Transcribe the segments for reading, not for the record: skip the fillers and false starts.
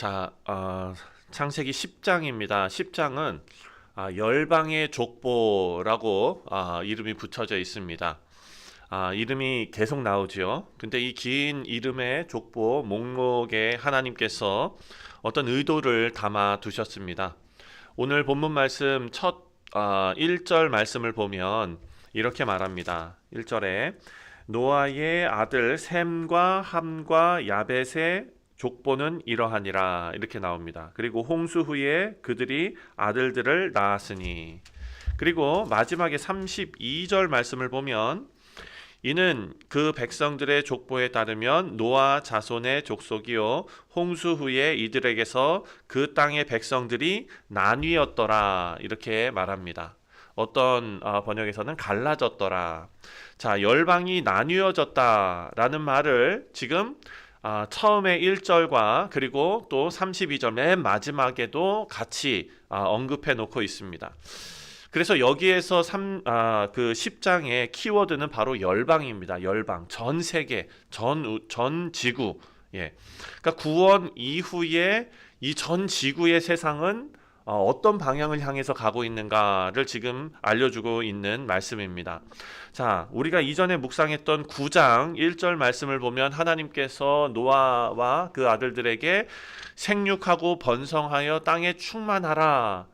자, 창세기 10장입니다. 10장은 열방의 족보라고 이름이 붙여져 있습니다. 이름이 계속 나오죠. 근데 이 긴 이름의 족보 목록에 하나님께서 어떤 의도를 담아 두셨습니다. 오늘 본문 말씀 첫 1절 말씀을 보면 이렇게 말합니다. 1절에 노아의 아들 셈과 함과 야벳의 족보는 이러하니라 이렇게 나옵니다. 그리고 홍수 후에 그들이 아들들을 낳았으니, 그리고 마지막에 32절 말씀을 보면 이는 그 백성들의 족보에 따르면 노아 자손의 족속이요 홍수 후에 이들에게서 그 땅의 백성들이 나뉘었더라 이렇게 말합니다. 어떤 번역에서는 갈라졌더라. 자, 열방이 나뉘어졌다라는 말을 지금 처음에 1절과 그리고 또 32절 맨 마지막에도 같이 언급해 놓고 있습니다. 그래서 여기에서 그 10장의 키워드는 바로 열방입니다. 열방, 전 세계, 전 지구. 예. 그러니까 구원 이후에 이 전 지구의 세상은 어떤 방향을 향해서 가고 있는가를 지금 알려주고 있는 말씀입니다. 자, 우리가 이전에 묵상했던 9장 1절 말씀을 보면 하나님께서 노아와 그 아들들에게 생육하고 번성하여 땅에 충만하라.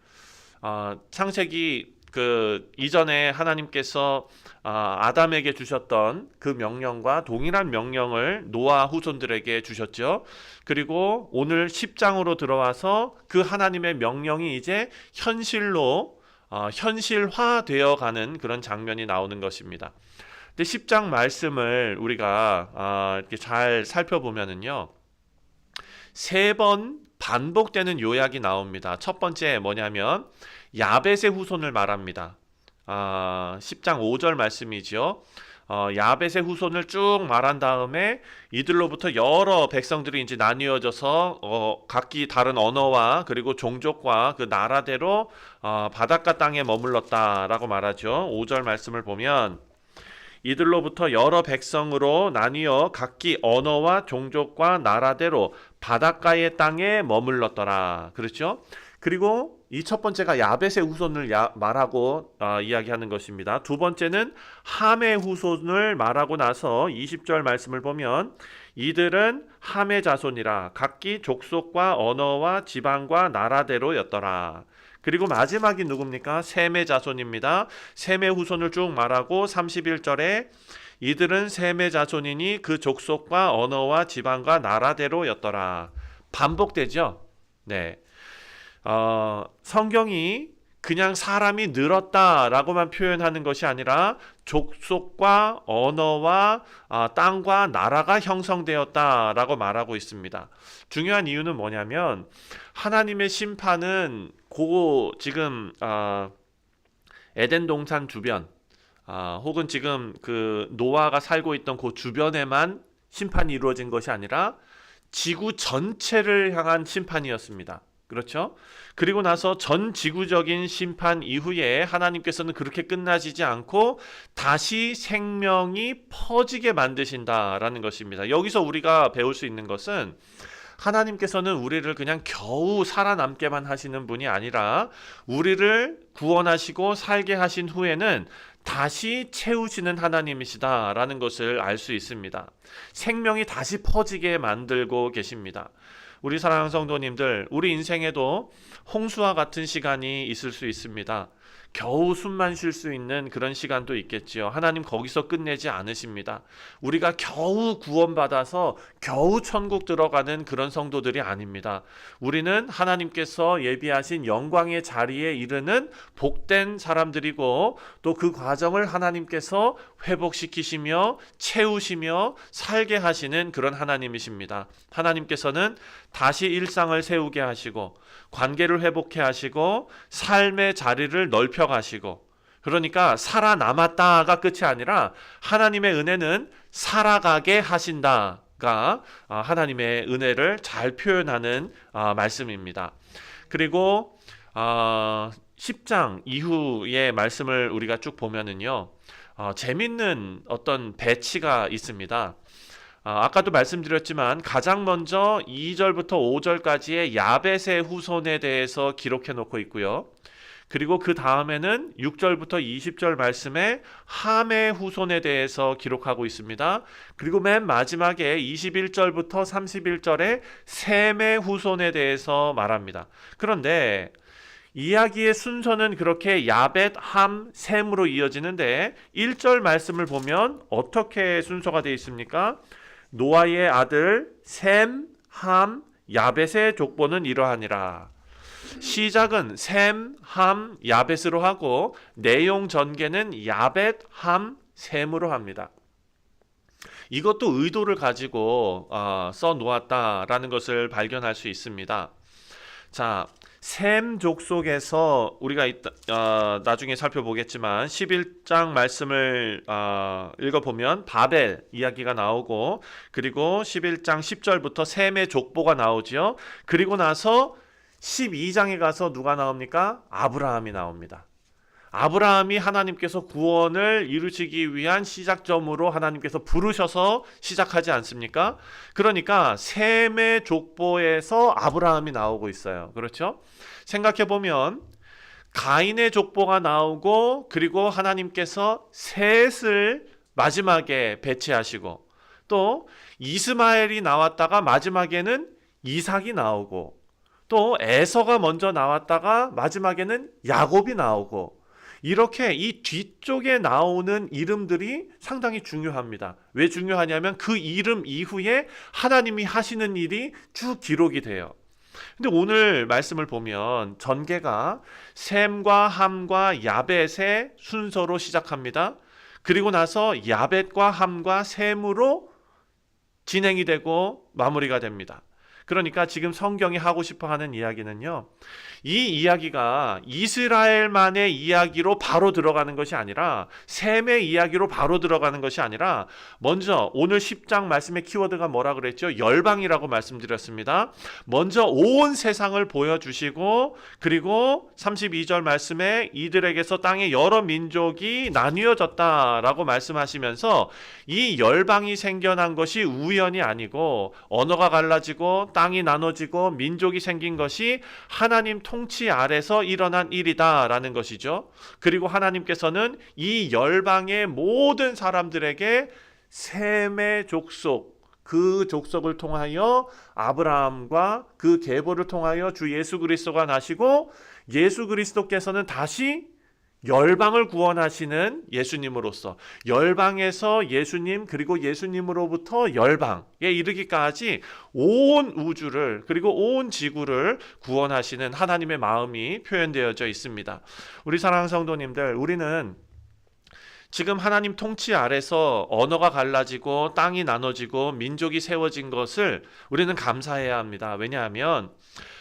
창세기 그 이전에 하나님께서 아담에게 주셨던 그 명령과 동일한 명령을 노아 후손들에게 주셨죠. 그리고 오늘 10장으로 들어와서 그 하나님의 명령이 이제 현실화되어 가는 그런 장면이 나오는 것입니다. 근데 10장 말씀을 우리가 이렇게 잘 살펴보면은요, 3번 반복되는 요약이 나옵니다. 첫 번째 뭐냐면 야벳의 후손을 말합니다. 10장 5절 말씀이죠. 야벳의 후손을 쭉 말한 다음에 이들로부터 여러 백성들이 이제 나뉘어져서 각기 다른 언어와 그리고 종족과 그 나라대로 바닷가 땅에 머물렀다라고 말하죠. 5절 말씀을 보면 이들로부터 여러 백성으로 나뉘어 각기 언어와 종족과 나라대로 바닷가의 땅에 머물렀더라. 그렇죠? 그리고 이 첫 번째가 야벳의 후손을 말하고 이야기하는 것입니다. 두 번째는 함의 후손을 말하고 나서 20절 말씀을 보면 이들은 함의 자손이라 각기 족속과 언어와 지방과 나라대로였더라. 그리고 마지막이 누굽니까? 셈의 자손입니다. 셈의 후손을 쭉 말하고 31절에 이들은 셈의 자손이니 그 족속과 언어와 지방과 나라대로였더라. 반복되죠? 네. 성경이 그냥 사람이 늘었다라고만 표현하는 것이 아니라 족속과 언어와 땅과 나라가 형성되었다라고 말하고 있습니다. 중요한 이유는 뭐냐면 하나님의 심판은 지금 에덴 동산 주변 혹은 지금 그 노아가 살고 있던 그 주변에만 심판이 이루어진 것이 아니라 지구 전체를 향한 심판이었습니다. 그렇죠? 그리고 나서 전 지구적인 심판 이후에 하나님께서는 그렇게 끝나지지 않고 다시 생명이 퍼지게 만드신다라는 것입니다. 여기서 우리가 배울 수 있는 것은 하나님께서는 우리를 그냥 겨우 살아남게만 하시는 분이 아니라 우리를 구원하시고 살게 하신 후에는 다시 채우시는 하나님이시다라는 것을 알 수 있습니다. 생명이 다시 퍼지게 만들고 계십니다. 우리 사랑하는 성도님들, 우리 인생에도 홍수와 같은 시간이 있을 수 있습니다. 겨우 숨만 쉴 수 있는 그런 시간도 있겠지요. 하나님 거기서 끝내지 않으십니다. 우리가 겨우 구원받아서 겨우 천국 들어가는 그런 성도들이 아닙니다. 우리는 하나님께서 예비하신 영광의 자리에 이르는 복된 사람들이고 또 그 과정을 하나님께서 회복시키시며 채우시며 살게 하시는 그런 하나님이십니다. 하나님께서는 다시 일상을 세우게 하시고 관계를 회복해 하시고 삶의 자리를 넓혀 가시고, 그러니까 살아남았다가 끝이 아니라 하나님의 은혜는 살아가게 하신다가 하나님의 은혜를 잘 표현하는 말씀입니다. 그리고 10장 이후의 말씀을 우리가 쭉 보면은요, 재밌는 어떤 배치가 있습니다. 아까도 말씀드렸지만 가장 먼저 2절부터 5절까지의 야벳의 후손에 대해서 기록해 놓고 있고요. 그리고 그 다음에는 6절부터 20절 말씀에 함의 후손에 대해서 기록하고 있습니다. 그리고 맨 마지막에 21절부터 31절에 셈의 후손에 대해서 말합니다. 그런데 이야기의 순서는 그렇게 야벳, 함, 셈으로 이어지는데 1절 말씀을 보면 어떻게 순서가 되어 있습니까? 노아의 아들 셈, 함, 야벳의 족보는 이러하니라. 시작은 셈, 함, 야벳으로 하고 내용 전개는 야벳, 함, 셈으로 합니다. 이것도 의도를 가지고 써 놓았다라는 것을 발견할 수 있습니다. 자, 셈 족속에서 우리가 나중에 살펴보겠지만 11장 말씀을 읽어보면 바벨 이야기가 나오고, 그리고 11장 10절부터 셈의 족보가 나오죠. 그리고 나서 12장에 가서 누가 나옵니까? 아브라함이 나옵니다. 아브라함이 하나님께서 구원을 이루시기 위한 시작점으로 하나님께서 부르셔서 시작하지 않습니까? 그러니까 셈의 족보에서 아브라함이 나오고 있어요. 그렇죠? 생각해보면 가인의 족보가 나오고, 그리고 하나님께서 셋을 마지막에 배치하시고, 또 이스마엘이 나왔다가 마지막에는 이삭이 나오고, 또 에서가 먼저 나왔다가 마지막에는 야곱이 나오고, 이렇게 이 뒤쪽에 나오는 이름들이 상당히 중요합니다. 왜 중요하냐면 그 이름 이후에 하나님이 하시는 일이 쭉 기록이 돼요. 근데 오늘 말씀을 보면 전개가 셈과 함과 야벳의 순서로 시작합니다. 그리고 나서 야벳과 함과 셈으로 진행이 되고 마무리가 됩니다. 그러니까 지금 성경이 하고 싶어 하는 이야기는요, 이 이야기가 이스라엘만의 이야기로 바로 들어가는 것이 아니라, 셈의 이야기로 바로 들어가는 것이 아니라, 먼저 오늘 10장 말씀의 키워드가 뭐라 그랬죠? 열방이라고 말씀드렸습니다. 먼저 온 세상을 보여주시고, 그리고 32절 말씀에 이들에게서 땅의 여러 민족이 나뉘어졌다라고 말씀하시면서 이 열방이 생겨난 것이 우연이 아니고, 언어가 갈라지고 땅이 나눠지고 민족이 생긴 것이 하나님 통치 아래서 일어난 일이다라는 것이죠. 그리고 하나님께서는 이 열방의 모든 사람들에게 셈의 족속, 그 족속을 통하여 아브라함과 그 계보를 통하여 주 예수 그리스도가 나시고, 예수 그리스도께서는 다시 열방을 구원하시는 예수님으로서 열방에서 예수님, 그리고 예수님으로부터 열방에 이르기까지 온 우주를, 그리고 온 지구를 구원하시는 하나님의 마음이 표현되어져 있습니다. 우리 사랑하는 성도님들, 우리는 지금 하나님 통치 아래서 언어가 갈라지고 땅이 나눠지고 민족이 세워진 것을 우리는 감사해야 합니다. 왜냐하면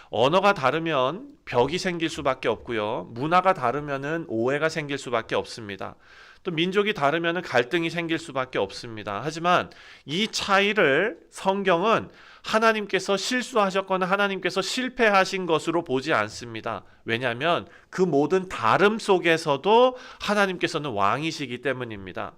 언어가 다르면 벽이 생길 수밖에 없고요. 문화가 다르면은 오해가 생길 수밖에 없습니다. 또 민족이 다르면은 갈등이 생길 수밖에 없습니다. 하지만 이 차이를 성경은 하나님께서 실수하셨거나 하나님께서 실패하신 것으로 보지 않습니다. 왜냐하면 그 모든 다름 속에서도 하나님께서는 왕이시기 때문입니다.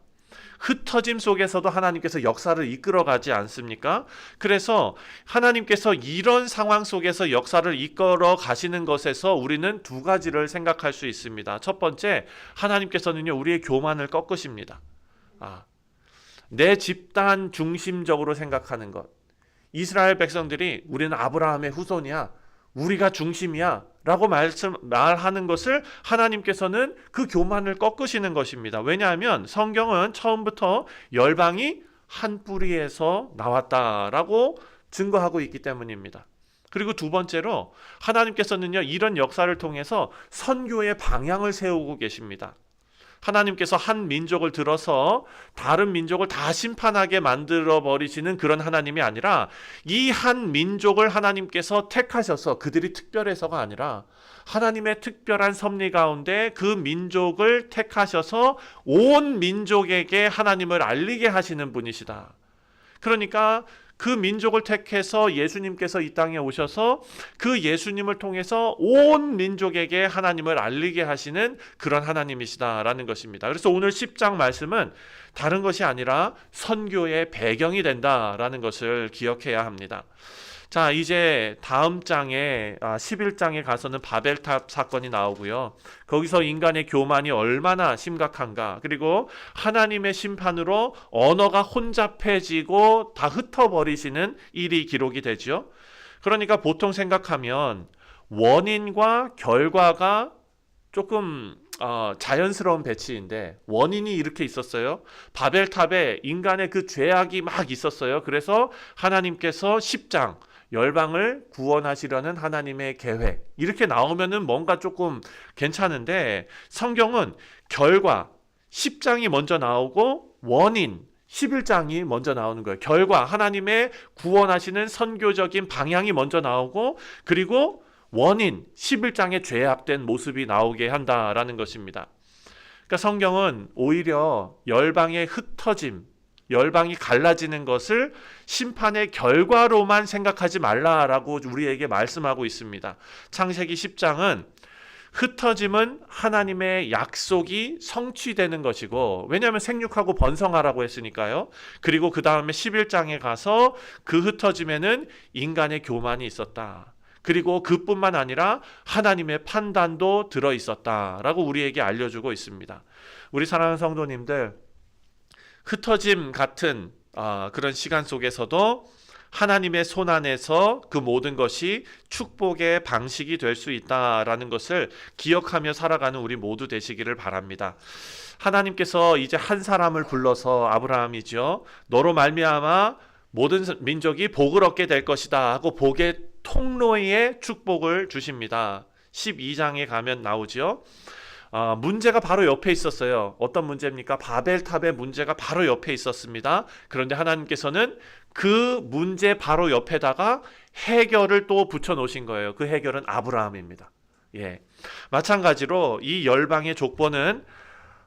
흩어짐 속에서도 하나님께서 역사를 이끌어가지 않습니까? 그래서 하나님께서 이런 상황 속에서 역사를 이끌어 가시는 것에서 우리는 두 가지를 생각할 수 있습니다. 첫 번째, 하나님께서는요, 우리의 교만을 꺾으십니다. 내 집단 중심적으로 생각하는 것. 이스라엘 백성들이 우리는 아브라함의 후손이야, 우리가 중심이야 라고 말하는 것을 하나님께서는 그 교만을 꺾으시는 것입니다. 왜냐하면 성경은 처음부터 열방이 한 뿌리에서 나왔다라고 증거하고 있기 때문입니다. 그리고 두 번째로 하나님께서는요, 이런 역사를 통해서 선교의 방향을 세우고 계십니다. 하나님께서 한 민족을 들어서 다른 민족을 다 심판하게 만들어 버리시는 그런 하나님이 아니라, 이 한 민족을 하나님께서 택하셔서, 그들이 특별해서가 아니라 하나님의 특별한 섭리 가운데 그 민족을 택하셔서 온 민족에게 하나님을 알리게 하시는 분이시다. 그러니까 그 민족을 택해서 예수님께서 이 땅에 오셔서 그 예수님을 통해서 온 민족에게 하나님을 알리게 하시는 그런 하나님이시다라는 것입니다. 그래서 오늘 10장 말씀은 다른 것이 아니라 선교의 배경이 된다라는 것을 기억해야 합니다. 자, 이제 다음 장에 11장에 가서는 바벨탑 사건이 나오고요. 거기서 인간의 교만이 얼마나 심각한가, 그리고 하나님의 심판으로 언어가 혼잡해지고 다 흩어버리시는 일이 기록이 되죠. 그러니까 보통 생각하면 원인과 결과가 조금 자연스러운 배치인데, 원인이 이렇게 있었어요. 바벨탑에 인간의 그 죄악이 막 있었어요. 그래서 하나님께서 10장 열방을 구원하시려는 하나님의 계획, 이렇게 나오면은 뭔가 조금 괜찮은데, 성경은 결과 10장이 먼저 나오고 원인 11장이 먼저 나오는 거예요. 결과 하나님의 구원하시는 선교적인 방향이 먼저 나오고, 그리고 원인 11장에 죄악된 모습이 나오게 한다라는 것입니다. 그러니까 성경은 오히려 열방의 흩어짐, 열방이 갈라지는 것을 심판의 결과로만 생각하지 말라라고 우리에게 말씀하고 있습니다. 창세기 10장은 흩어짐은 하나님의 약속이 성취되는 것이고, 왜냐하면 생육하고 번성하라고 했으니까요. 그리고 그 다음에 11장에 가서 그 흩어짐에는 인간의 교만이 있었다. 그리고 그뿐만 아니라 하나님의 판단도 들어있었다라고 우리에게 알려주고 있습니다. 우리 사랑하는 성도님들, 흩어짐 같은 그런 시간 속에서도 하나님의 손 안에서 그 모든 것이 축복의 방식이 될 수 있다라는 것을 기억하며 살아가는 우리 모두 되시기를 바랍니다. 하나님께서 이제 한 사람을 불러서, 아브라함이죠, 너로 말미암아 모든 민족이 복을 얻게 될 것이다 하고 복의 통로에 축복을 주십니다. 12장에 가면 나오죠. 문제가 바로 옆에 있었어요. 어떤 문제입니까? 바벨탑의 문제가 바로 옆에 있었습니다. 그런데 하나님께서는 그 문제 바로 옆에다가 해결을 또 붙여 놓으신 거예요. 그 해결은 아브라함입니다. 예. 마찬가지로 이 열방의 족보는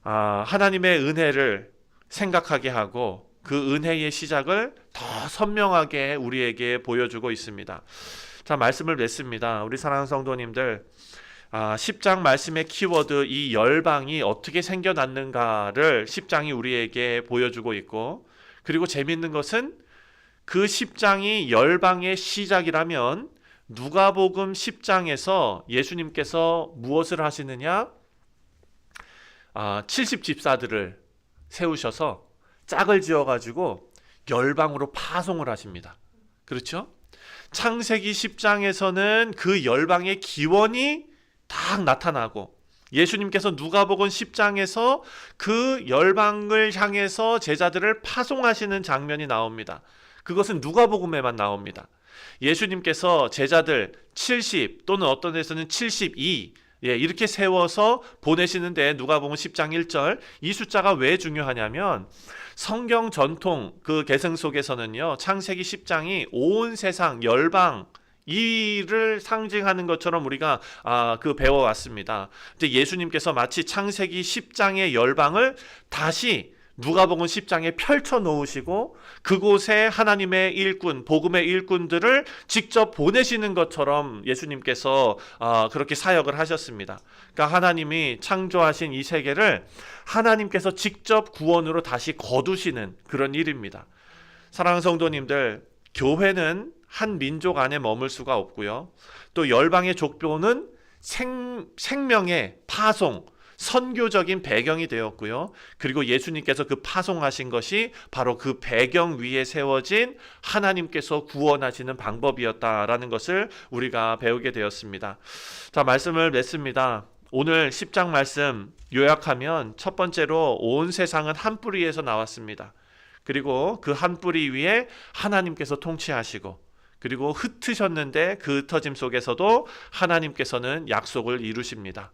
하나님의 은혜를 생각하게 하고, 그 은혜의 시작을 더 선명하게 우리에게 보여주고 있습니다. 자, 말씀을 맺습니다. 우리 사랑하는 성도님들, 10장 말씀의 키워드, 이 열방이 어떻게 생겨났는가를 10장이 우리에게 보여주고 있고, 그리고 재밌는 것은 그 10장이 열방의 시작이라면 누가복음 10장에서 예수님께서 무엇을 하시느냐? 70집사들을 세우셔서 짝을 지어가지고 열방으로 파송을 하십니다. 그렇죠? 창세기 10장에서는 그 열방의 기원이 딱 나타나고, 예수님께서 누가복음 10장에서 그 열방을 향해서 제자들을 파송하시는 장면이 나옵니다. 그것은 누가복음에만 나옵니다. 예수님께서 제자들 70 또는 어떤 데서는 72 이렇게 세워서 보내시는데, 누가복음 10장 1절, 이 숫자가 왜 중요하냐면 성경 전통 그 계승 속에서는요, 창세기 10장이 온 세상 열방 이를 상징하는 것처럼 우리가 그 배워왔습니다. 이제 예수님께서 마치 창세기 10장의 열방을 다시 누가복음 10장에 펼쳐 놓으시고, 그곳에 하나님의 일꾼, 복음의 일꾼들을 직접 보내시는 것처럼 예수님께서 그렇게 사역을 하셨습니다. 그러니까 하나님이 창조하신 이 세계를 하나님께서 직접 구원으로 다시 거두시는 그런 일입니다. 사랑하는 성도님들, 교회는 한 민족 안에 머물 수가 없고요. 또 열방의 족보는 생명의 파송, 선교적인 배경이 되었고요. 그리고 예수님께서 그 파송하신 것이 바로 그 배경 위에 세워진 하나님께서 구원하시는 방법이었다라는 것을 우리가 배우게 되었습니다. 자, 말씀을 맺습니다. 오늘 10장 말씀 요약하면, 첫 번째로 온 세상은 한 뿌리에서 나왔습니다. 그리고 그 한 뿌리 위에 하나님께서 통치하시고, 그리고 흩으셨는데 그 흩어짐 속에서도 하나님께서는 약속을 이루십니다.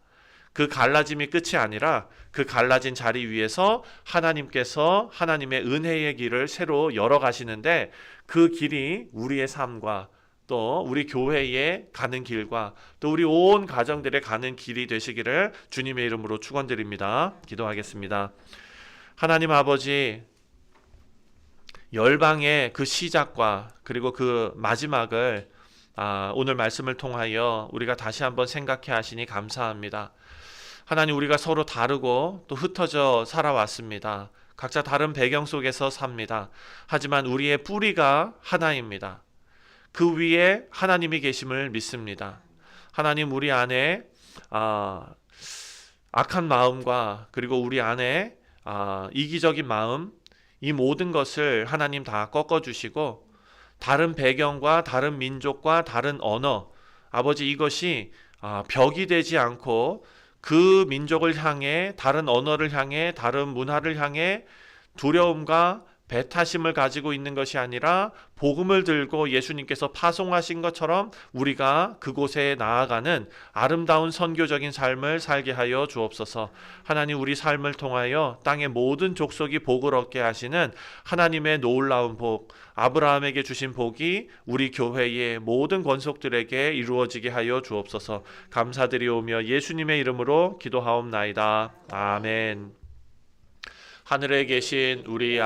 그 갈라짐이 끝이 아니라 그 갈라진 자리 위에서 하나님께서 하나님의 은혜의 길을 새로 열어가시는데, 그 길이 우리의 삶과 또 우리 교회에 가는 길과 또 우리 온 가정들에 가는 길이 되시기를 주님의 이름으로 축원드립니다. 기도하겠습니다. 하나님 아버지, 열방의 그 시작과 그리고 그 마지막을 오늘 말씀을 통하여 우리가 다시 한번 생각해 하시니 감사합니다. 하나님, 우리가 서로 다르고 또 흩어져 살아왔습니다. 각자 다른 배경 속에서 삽니다. 하지만 우리의 뿌리가 하나입니다. 그 위에 하나님이 계심을 믿습니다. 하나님, 우리 안에 악한 마음과 그리고 우리 안에 이기적인 마음, 이 모든 것을 하나님 다 꺾어주시고 다른 배경과 다른 민족과 다른 언어, 아버지, 이것이 벽이 되지 않고 그 민족을 향해, 다른 언어를 향해, 다른 문화를 향해 두려움과 배타심을 가지고 있는 것이 아니라 복음을 들고 예수님께서 파송하신 것처럼 우리가 그곳에 나아가는 아름다운 선교적인 삶을 살게 하여 주옵소서. 하나님, 우리 삶을 통하여 땅의 모든 족속이 복을 얻게 하시는 하나님의 놀라운 복, 아브라함에게 주신 복이 우리 교회의 모든 권속들에게 이루어지게 하여 주옵소서. 감사드리오며 예수님의 이름으로 기도하옵나이다. 아멘. 하늘에 계신 우리